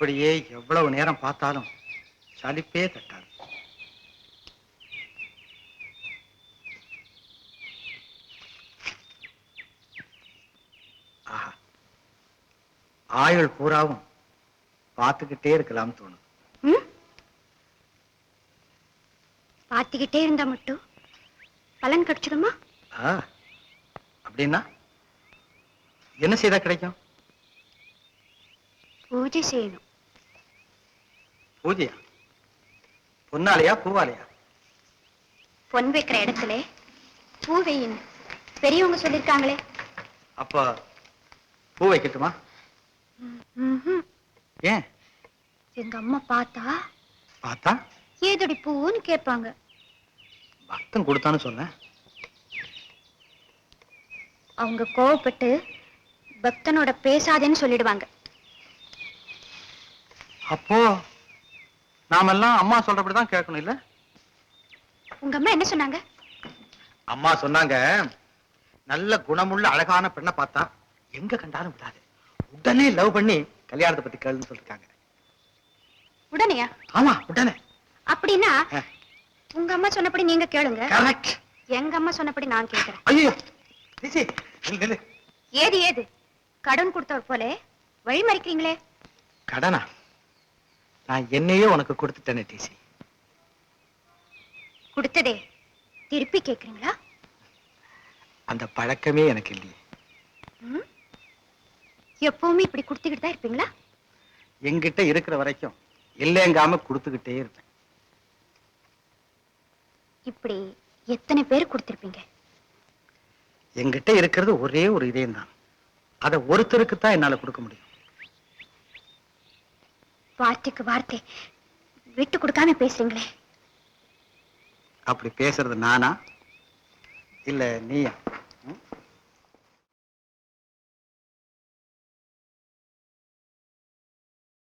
இப்படியே எவ்வளவு நேரம் பார்த்தாலும் சலிப்பே தட்டாது. ஆஹா, ஆயுள் பூராவும் பார்த்துக்கிட்டே இருக்கலாம்னு தோணும். பார்த்துக்கிட்டே இருந்தா மட்டும் பலன் கிடைச்சிடுமா? அப்படின்னா என்ன செய்தா கிடைக்கும்? பூஜை செய்யணும். பூஜையா? பொன்னாலையா பூவாலையா? பொன் வைக்கிற இடத்துல பூ வையணும், பெரியவங்க சொல்லிருக்காங்களே. அப்ப பூ வைக்கட்டுமா? ஏன்? எங்க அம்மா பார்த்தா ஏதடி பூன்னு கேட்பாங்க. பக்தன் கொடுத்தான்னு சொன்னேன். அவங்க கோவப்பட்டு பக்தனோட பேசாதேன்னு சொல்லிடுவாங்க. அப்போ நாமெல்லாம் அம்மா சொல்றபடிதான் கேட்கணும் இல்ல? உங்க அம்மா என்ன சொன்னாங்க? அம்மா சொன்னாங்க, நல்ல குணமுள்ள அழகான பெண்ணை பார்த்தா எங்க கண்டாலும் விடாது, உடனே லவ் பண்ணி கல்யாணத்தை பத்தி கேளுன்னு சொல்லிருக்காங்க. உடனேயா? ஆமா, உடனே. அப்படின்னா உங்க அம்மா சொன்னபடி நீங்க கேளுங்க. கரெக்ட். எங்க அம்மா சொன்னபடி நான் கேட்கிறேன். ஐயோ, ஏது ஏது கடன் கொடுத்தவர் போல வழி மறிக்கிறீங்களே. கடனா? நான் என்னையே உனக்கு கொடுத்துட்டேனே டிசி. கொடுத்ததே திருப்பி கேக்குறீங்களா? அந்த பழக்கமே எனக்கு இல்லையே. எப்பவுமே இப்படி கொடுத்துக்கிட்டு தான் இருப்பீங்களா? என்கிட்ட இருக்கிற வரைக்கும் இல்லைங்காம கொடுத்துக்கிட்டே இருப்பேன். இப்படி எத்தனை பேர் கொடுத்திருப்பீங்க? என்கிட்ட இருக்கிறது ஒரே ஒரு இதயம் தான். அதை ஒருத்தருக்கு தான் என்னால கொடுக்க முடியும். வார்த்தைக்கு வார்த்தை விட்டு கொடுக்காம பேசுறீங்களே. அப்படி பேசுறது நானா இல்ல நீயா?